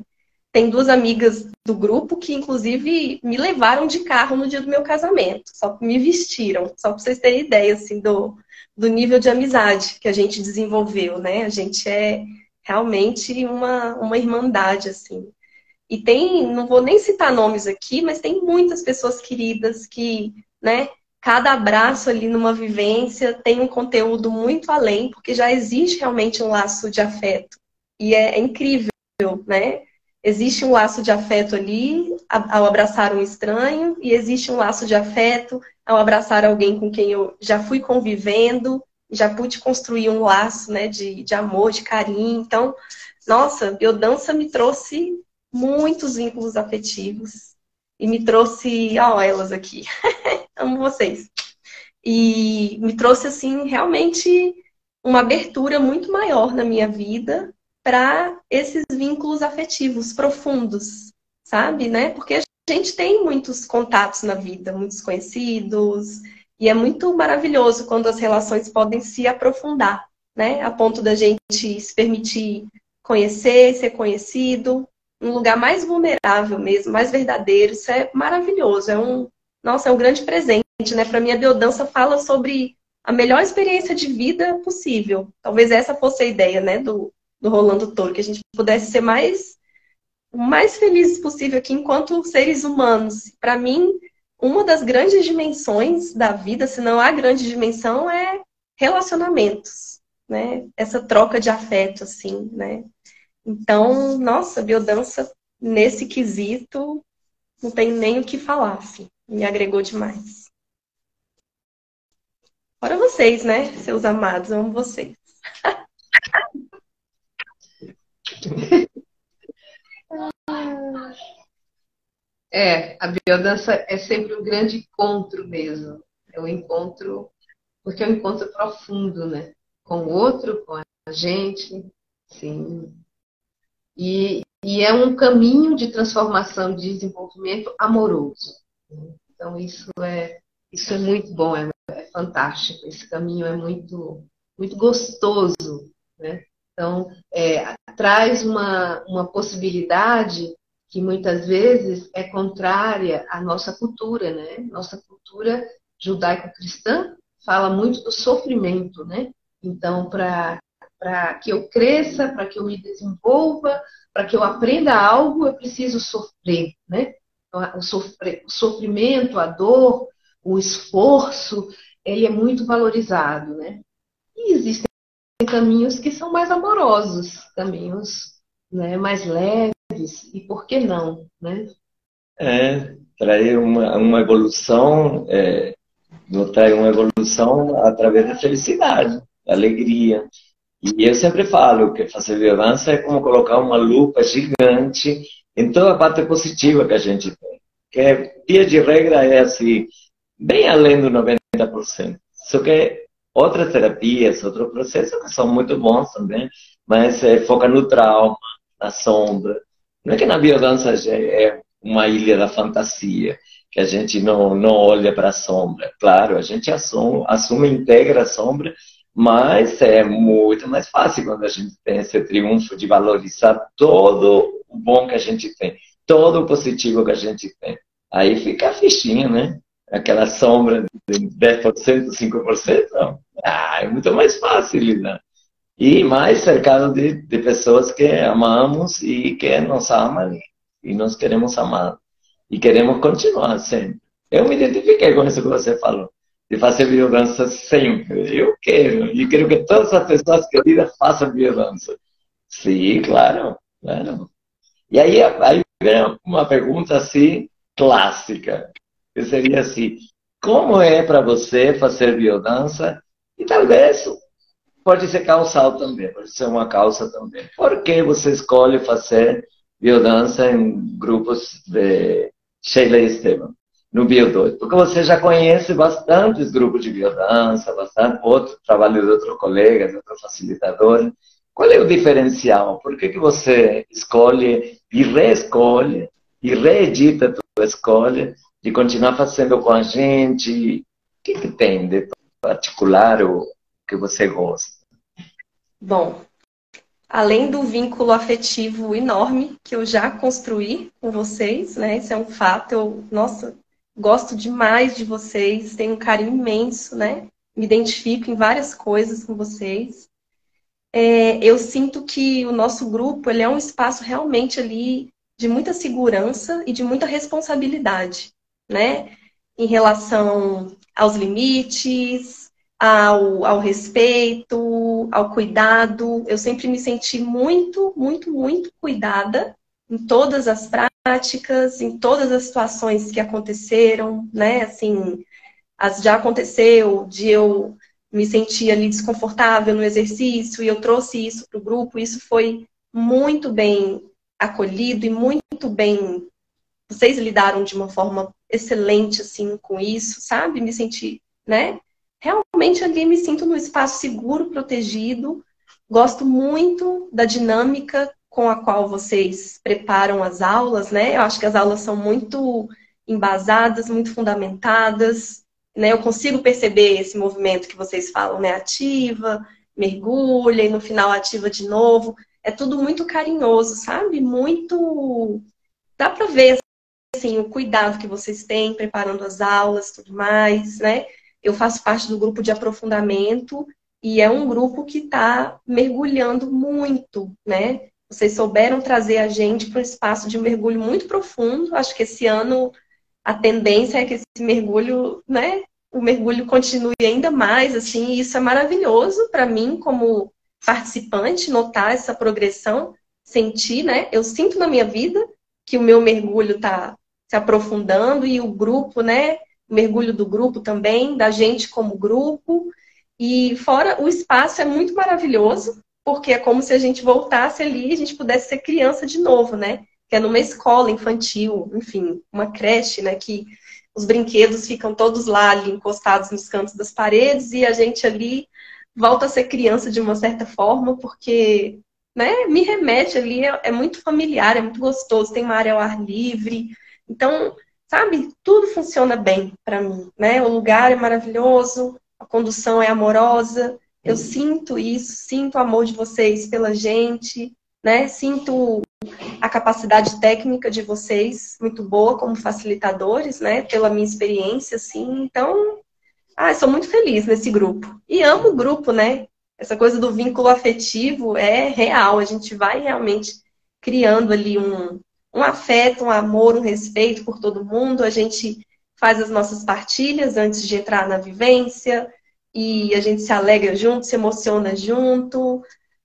Tem 2 amigas do grupo que, inclusive, me levaram de carro no dia do meu casamento. Só me vestiram, só para vocês terem ideia, assim, do nível de amizade que a gente desenvolveu, né? A gente é realmente uma irmandade, assim. E tem, não vou nem citar nomes aqui, mas tem muitas pessoas queridas que, né? Cada abraço ali numa vivência tem um conteúdo muito além, porque já existe realmente um laço de afeto. E é incrível, né? Existe um laço de afeto ali ao abraçar um estranho, e existe um laço de afeto ao abraçar alguém com quem eu já fui convivendo, já pude construir um laço, né, de amor, de carinho. Então, nossa, biodança me trouxe muitos vínculos afetivos e me trouxe, ó, elas aqui, amo vocês. E me trouxe, assim, realmente uma abertura muito maior na minha vida para esses vínculos afetivos profundos, sabe, né? Porque a gente tem muitos contatos na vida, muitos conhecidos, e é muito maravilhoso quando as relações podem se aprofundar, né? A ponto da gente se permitir conhecer, ser conhecido, um lugar mais vulnerável mesmo, mais verdadeiro. Isso é maravilhoso, nossa, é um grande presente, né? Para mim, a biodança fala sobre a melhor experiência de vida possível. Talvez essa fosse a ideia, né, do Rolando Toro, que a gente pudesse ser o mais felizes possível aqui enquanto seres humanos. Para mim, uma das grandes dimensões da vida, se não a grande dimensão, é relacionamentos, né? Essa troca de afeto, assim, né? Então, nossa, biodança, nesse quesito, não tenho nem o que falar, assim. Me agregou demais. Fora vocês, né, seus amados, eu amo vocês. A biodança é sempre um grande encontro mesmo. É um encontro, porque é um encontro profundo, né? Com o outro, com a gente, sim. E é um caminho de transformação, de desenvolvimento amoroso. Então, isso é muito bom, é fantástico. Esse caminho é muito, muito gostoso, né? Então, traz uma possibilidade que muitas vezes é contrária à nossa cultura, né? Nossa cultura judaico-cristã fala muito do sofrimento, né? Então, para que eu cresça, para que eu me desenvolva, para que eu aprenda algo, eu preciso sofrer, né? Então, o sofrimento, a dor, o esforço, ele é muito valorizado, né? E existem caminhos que são mais amorosos, caminhos, né, mais leves, e por que não, né? Trazer uma evolução, traz uma evolução através da felicidade, da alegria. E eu sempre falo que fazer biodança é como colocar uma lupa gigante em toda a parte positiva que a gente tem. Que, via de regra, é assim, bem além do 90%. Só que outras terapias, outros processos que são muito bons também, mas foca no trauma, na sombra. Não é que na biodança é uma ilha da fantasia, que a gente não olha para a sombra. Claro, a gente assume e integra a sombra, mas é muito mais fácil quando a gente tem esse triunfo de valorizar todo o bom que a gente tem, todo o positivo que a gente tem. Aí fica a fichinha, né? Aquela sombra de 10%, 5%, não. É muito mais fácil lidar. E mais cercado de pessoas que amamos e que nos amam e nós queremos amar. E queremos continuar sempre. Eu me identifiquei com isso que você falou, de fazer biodança sempre. Eu quero, e quero que todas as pessoas queridas façam biodança. Sim, claro, claro. E aí vem uma pergunta assim, clássica, que seria assim, como é para você fazer biodança? E talvez pode ser causal também, pode ser uma causa também. Por que você escolhe fazer biodança em grupos de Sheila e Esteban, no Bio 2? Porque você já conhece bastantes grupos de biodança, bastante outro trabalho de outros colegas, de outros facilitadores. Qual é o diferencial? Por que você escolhe e reescolhe e reedita a tua escolha de continuar fazendo com a gente? O que tem de particular o que você gosta? Bom, além do vínculo afetivo enorme que eu já construí com vocês, né? Isso é um fato. Nossa, gosto demais de vocês, tenho um carinho imenso, né? Me identifico em várias coisas com vocês. Eu sinto que o nosso grupo ele é um espaço realmente ali de muita segurança e de muita responsabilidade, né? Em relação aos limites, ao respeito, ao cuidado. Eu sempre me senti muito, muito, muito cuidada em todas as práticas, em todas as situações que aconteceram, né? Assim, já aconteceu de eu me sentir ali desconfortável no exercício e eu trouxe isso para o grupo. Isso foi muito bem acolhido e muito bem. Vocês lidaram de uma forma excelente assim com isso, sabe? Me senti, né? Realmente ali me sinto num espaço seguro, protegido. Gosto muito da dinâmica com a qual vocês preparam as aulas, né? Eu acho que as aulas são muito embasadas, muito fundamentadas, né? Eu consigo perceber esse movimento que vocês falam, né? Ativa, mergulha e no final ativa de novo. É tudo muito carinhoso, sabe? Muito... Dá para ver assim, o cuidado que vocês têm preparando as aulas, tudo mais, né? Eu faço parte do grupo de aprofundamento e é um grupo que está mergulhando muito, né? Vocês souberam trazer a gente para um espaço de um mergulho muito profundo. Acho que esse ano a tendência é que esse mergulho, né? O mergulho continue ainda mais, assim, e isso é maravilhoso para mim como participante, notar essa progressão, sentir, né? Eu sinto na minha vida que o meu mergulho está se aprofundando e o grupo, né? O mergulho do grupo também, da gente como grupo. E fora, o espaço é muito maravilhoso, porque é como se a gente voltasse ali e a gente pudesse ser criança de novo, né? Que é numa escola infantil, enfim, uma creche, né? Que os brinquedos ficam todos lá ali encostados nos cantos das paredes e a gente ali volta a ser criança de uma certa forma, porque, né, me remete ali, é muito familiar, é muito gostoso, tem uma área ao ar livre. Então, sabe, tudo funciona bem para mim, né? O lugar é maravilhoso, a condução é amorosa, eu sinto isso, sinto o amor de vocês pela gente, né? Sinto a capacidade técnica de vocês muito boa como facilitadores, né? Pela minha experiência, assim. Então, sou muito feliz nesse grupo. E amo o grupo, né? Essa coisa do vínculo afetivo é real. A gente vai realmente criando ali um afeto, um amor, um respeito por todo mundo. A gente faz as nossas partilhas antes de entrar na vivência e a gente se alegra junto, se emociona junto.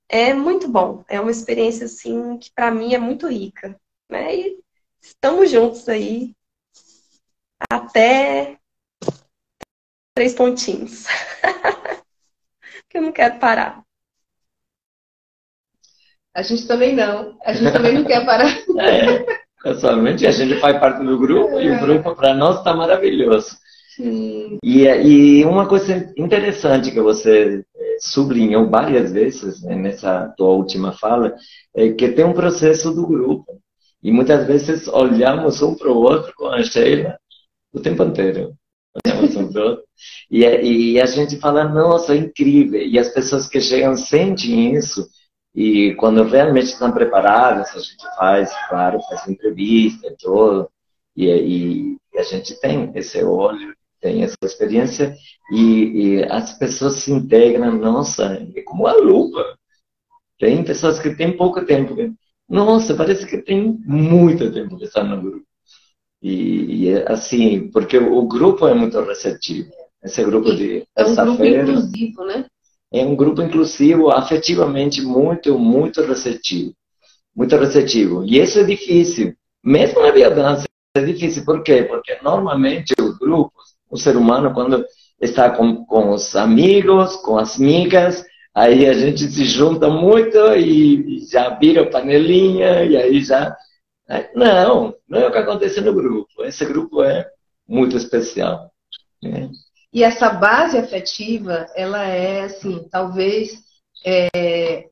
É muito bom. É uma experiência assim que para mim é muito rica, né? E estamos juntos aí até 3 pontinhos. Que eu não quero parar. A gente também não. A gente também não quer parar. casualmente, a gente faz parte do grupo e o grupo para nós está maravilhoso. Sim. E uma coisa interessante que você sublinhou várias vezes, né, nessa tua última fala, é que tem um processo do grupo. E muitas vezes olhamos um para o outro com a Sheila o tempo inteiro. Olhamos um para o outro. E a gente fala, nossa, é incrível. E as pessoas que chegam sentem isso. E quando realmente estão preparadas, a gente faz, claro, faz entrevista e tudo. E a gente tem esse olho, tem essa experiência. E as pessoas se integram, nossa, é como a lupa. Tem pessoas que têm pouco tempo. Nossa, parece que tem muito tempo que estão no grupo. Assim, porque o grupo é muito receptivo. Esse grupo de É um grupo terça-feira inclusivo, né? é um grupo inclusivo, afetivamente muito, muito receptivo. Muito receptivo. E isso é difícil. Mesmo na biodança é difícil. Por quê? Porque normalmente os grupos, o ser humano, quando está com os amigos, com as amigas, aí a gente se junta muito e já vira panelinha, e aí já... Não, não é o que acontece no grupo. Esse grupo é muito especial. Né? E essa base afetiva, ela é, assim, talvez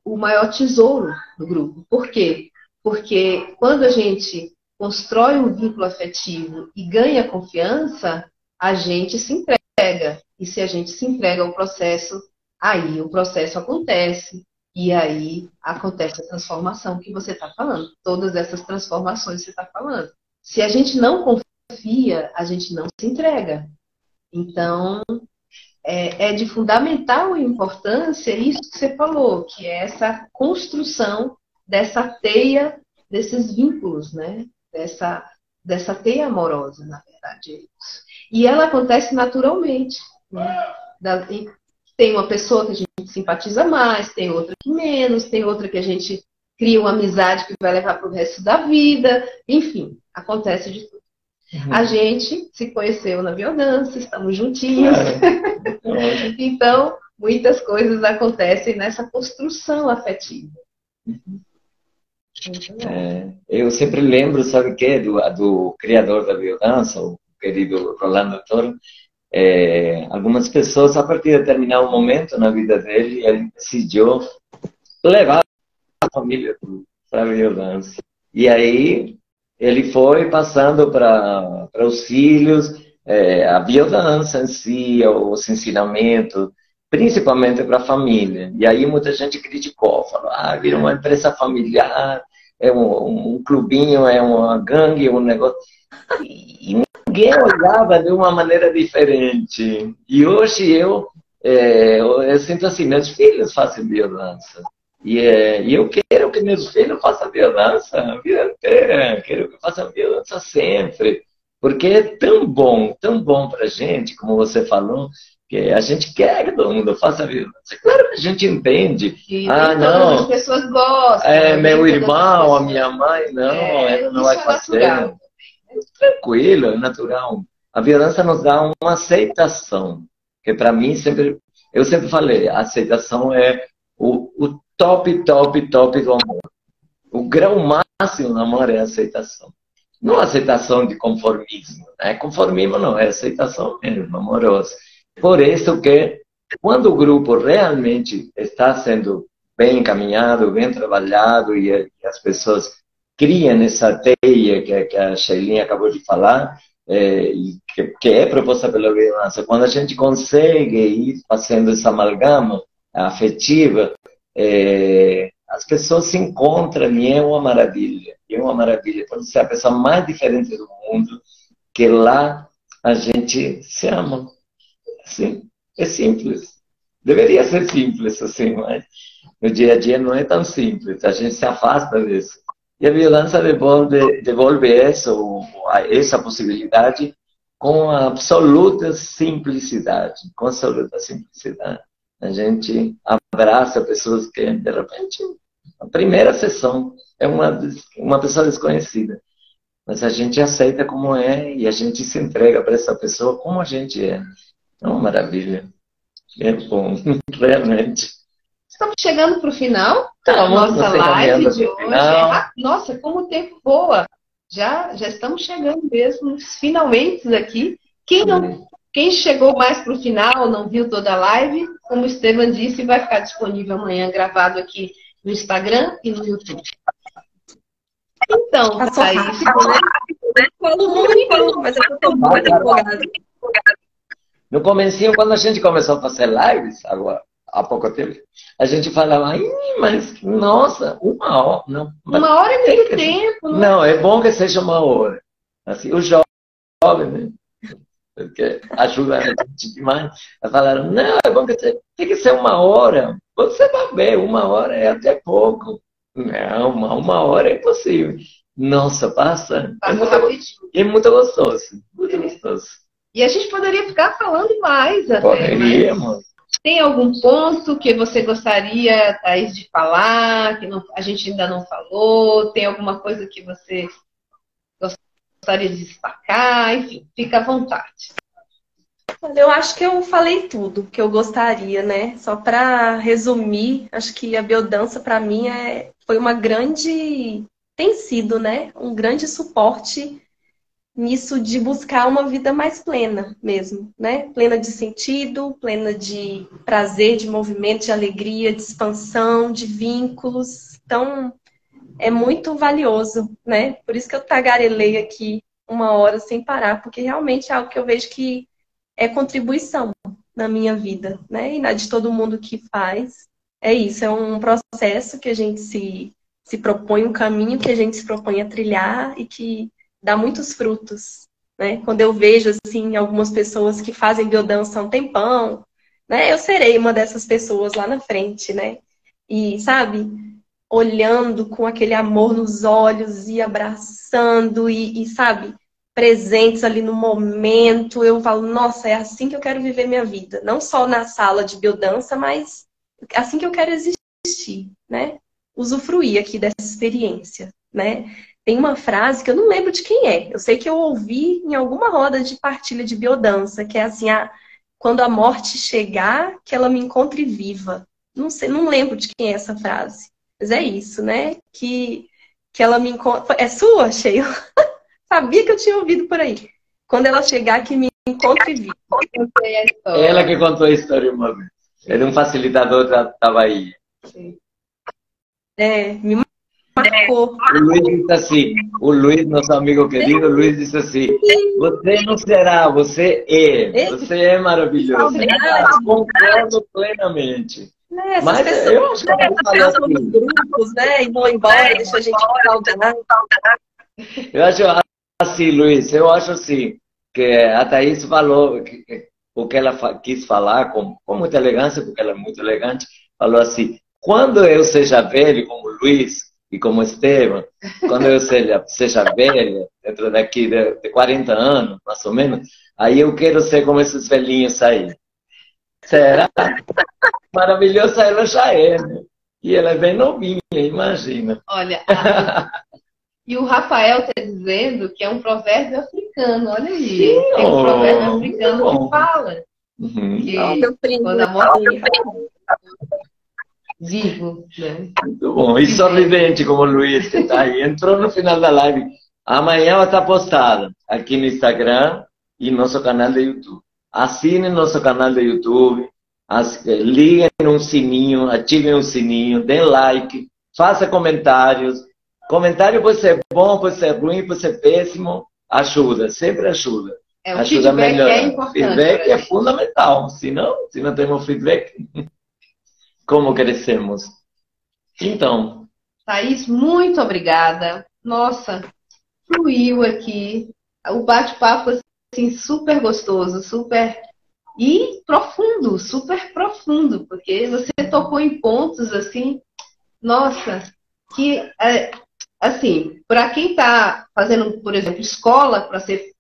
o maior tesouro do grupo. Por quê? Porque quando a gente constrói um vínculo afetivo e ganha confiança, a gente se entrega. E se a gente se entrega ao processo, aí o processo acontece. E aí acontece a transformação que você está falando. Todas essas transformações que você está falando. Se a gente não confia, a gente não se entrega. Então, é de fundamental importância isso que você falou, que é essa construção dessa teia, desses vínculos, né? Dessa teia amorosa, na verdade. É isso. E ela acontece naturalmente. Né? Tem uma pessoa que a gente simpatiza mais, tem outra que menos, tem outra que a gente cria uma amizade que vai levar para o resto da vida. Enfim, acontece de tudo. Uhum. A gente se conheceu na biodança, estamos juntinhos. Então, muitas coisas acontecem nessa construção afetiva. Eu sempre lembro, sabe o quê? Do criador da biodança, o querido Rolando Toro. Algumas pessoas, a partir de determinado momento na vida dele, ele decidiu levar a família para a biodança. E aí ele foi passando para os filhos a biodança em si, os ensinamentos, principalmente para a família. E aí muita gente criticou, falou, vira uma empresa familiar, é um clubinho, é uma gangue, é um negócio... E ninguém olhava de uma maneira diferente. E hoje eu sinto assim, meus filhos fazem biodança. E eu quero que meus filhos façam biodança a vida inteira. Quero que façam biodança sempre. Porque é tão bom para a gente, como você falou, que a gente quer que todo mundo faça biodança. Claro que a gente entende. Não. As pessoas gostam. Meu irmão, a minha mãe, não, ela não vai fazer. Natural. Tranquilo, é natural. A biodança nos dá uma aceitação, que para mim eu sempre falei, a aceitação é o top do amor. O grau máximo do amor é a aceitação. Não a aceitação de conformismo. Conformismo não, é aceitação mesmo, amorosa. Por isso que quando o grupo realmente está sendo bem encaminhado, bem trabalhado e as pessoas criam essa teia que a Sheilinha acabou de falar, que é proposta pela biodança. Quando a gente consegue ir fazendo essa amalgama afetiva, as pessoas se encontram e é uma maravilha. É uma maravilha. Pode ser a pessoa mais diferente do mundo, que lá a gente se ama. Assim, é simples. Deveria ser simples, assim, mas no dia a dia não é tão simples. A gente se afasta disso. E a biodança devolve essa possibilidade com absoluta simplicidade. Com absoluta simplicidade. A gente abraça pessoas que, de repente, a primeira sessão é uma pessoa desconhecida. Mas a gente aceita como é e a gente se entrega para essa pessoa como a gente é. É uma maravilha. É bom, realmente. Estamos chegando para o final da nossa live de hoje. Nossa, como o tempo voa. Já estamos chegando mesmo, nos finalmente aqui. Quem chegou mais para o final, não viu toda a live, como o Estevam disse, vai ficar disponível amanhã, gravado aqui no Instagram e no YouTube. Então, Passou Thaís, rápido, né? Falo muito, mas eu estou muito empolgada. No comecinho, quando a gente começou a fazer lives, agora, há pouco tempo, a gente falava, mas, nossa, 1 hora. Não, uma hora é muito tempo. Não, é bom que seja 1 hora. Assim, os jovens, né? Porque ajuda a gente demais. Falaram, não, é bom que tem que ser 1 hora. Você vai ver, 1 hora é até pouco. Não, 1 hora é impossível. Nossa, passa. É muito gostoso. Muito gostoso. E a gente poderia ficar falando mais. Poderíamos. Tem algum ponto que você gostaria, Thaís, de falar, que a gente ainda não falou? Tem alguma coisa que você gostaria de destacar? Enfim, fica à vontade. Eu acho que eu falei tudo que eu gostaria, né? Só para resumir, acho que a biodança para mim foi uma grande, tem sido, né? Um grande suporte nisso de buscar uma vida mais plena mesmo, né? Plena de sentido, plena de prazer, de movimento, de alegria, de expansão, de vínculos. Então, é muito valioso, né? Por isso que eu tagarelei aqui 1 hora sem parar, porque realmente é algo que eu vejo que é contribuição na minha vida, né? E na de todo mundo que faz. É isso, é um processo que a gente se propõe, um caminho que a gente se propõe a trilhar e que dá muitos frutos, né? Quando eu vejo, assim, algumas pessoas que fazem biodança há um tempão, né? Eu serei uma dessas pessoas lá na frente, né? E, sabe, olhando com aquele amor nos olhos e abraçando e sabe, presentes ali no momento, eu falo, nossa, é assim que eu quero viver minha vida. Não só na sala de biodança, mas assim que eu quero existir, né? Usufruir aqui dessa experiência, né? Tem uma frase que eu não lembro de quem é. Eu sei que eu ouvi em alguma roda de partilha de biodança, que é assim, quando a morte chegar, que ela me encontre viva. Não sei, não lembro de quem é essa frase. Mas é isso, né? Que ela me encontre... É sua, Sheila? Sabia que eu tinha ouvido por aí. Quando ela chegar, que me encontre viva. Ela que contou a história uma vez. É de um facilitador da Bahia. Sim. Me marcou. O Luiz disse assim, o Luiz, nosso amigo querido, o Luiz disse assim, você não será, você é maravilhoso. Concordo plenamente. Mas pessoas, eu acho que eu falei assim, grupos, né? E vão embora, deixa a gente saudar. Eu acho assim, Luiz, eu acho assim, que a Thaís falou o que ela quis falar com muita elegância, porque ela é muito elegante, falou assim, quando eu seja velho, como o Luiz e como Estevam, quando eu seja velha, dentro daqui de 40 anos, mais ou menos, aí eu quero ser como esses velhinhos aí. Será? Maravilhosa ela já é, né? E ela é bem novinha, imagina. Olha, e o Rafael está dizendo que é um provérbio africano, olha aí. Sim, tem um provérbio africano que fala que quando a morte vivo, né? Muito bom. E sorridente como o Luiz, que está aí. Entrou no final da live. Amanhã vai estar postada aqui no Instagram e nosso canal de YouTube. Assinem nosso canal de YouTube, liguem um sininho, ativem um sininho, deem like, façam comentários. Comentário pode ser bom, pode ser ruim, pode ser péssimo. Ajuda, sempre ajuda. O ajuda feedback melhor. é importante. Feedback é fundamental. Se não temos feedback, como crescemos? Então. Thaís, muito obrigada. Nossa, fluiu aqui. O bate-papo, assim, super gostoso, super... E profundo, super profundo, porque você tocou em pontos, assim, nossa, que, assim, para quem está fazendo, por exemplo, escola para ser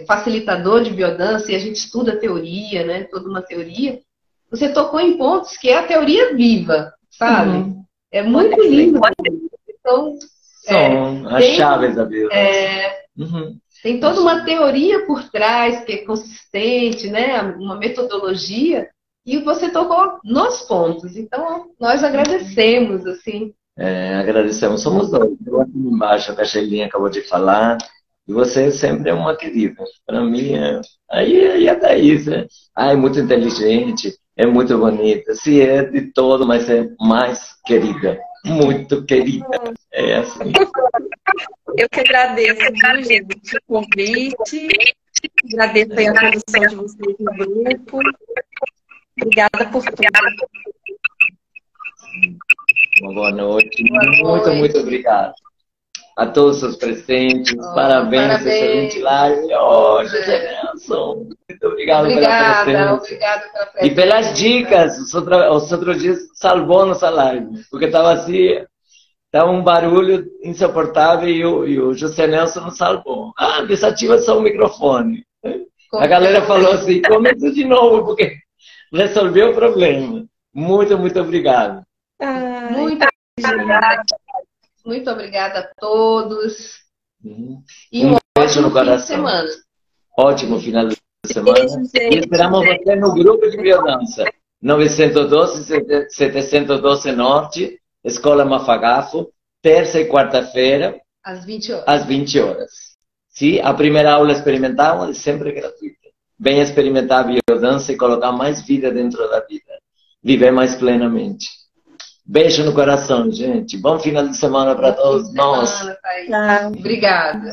facilitador de biodança, e a gente estuda teoria, né, toda uma teoria, você tocou em pontos que é a teoria viva, sabe? Uhum. É muito lindo. Então, são as chaves da biodança. Tem toda uma teoria por trás que é consistente, né? Uma metodologia, e você tocou nos pontos. Então, nós agradecemos, assim, Agradecemos, somos dois. Eu aqui embaixo, que a Sheilinha acabou de falar, e você sempre é uma querida. Para mim, aí a Thaís, é muito inteligente, é muito bonita, se é de todo, mas é mais querida, muito querida. É assim. Eu que agradeço, viu, gente, o convite, agradeço aí a condução de vocês no grupo. Obrigada por tudo. Uma boa noite. Muito obrigado a todos os presentes. Parabéns, excelente live. José Nelson. Muito obrigado pela presença. Obrigada pela presença. E pelas dicas. Os outros dias salvou nossa live. Porque estava assim, estava um barulho insuportável e o José Nelson não salvou. Desativa só o microfone. A galera falou assim, começa de novo, porque resolveu o problema. Muito obrigado. Muito obrigada a todos. E um beijo no coração. Fim de semana. Ótimo final de semana. E esperamos você no grupo de biodança. 912-712 Norte, Escola Mafagafo, terça e quarta-feira. Às 20 horas. Às 20 horas. Sim, a primeira aula experimental é sempre gratuita. Venha experimentar a biodança e colocar mais vida dentro da vida. Viver mais plenamente. Beijo no coração, gente. Bom final de semana para todos nós. Obrigada.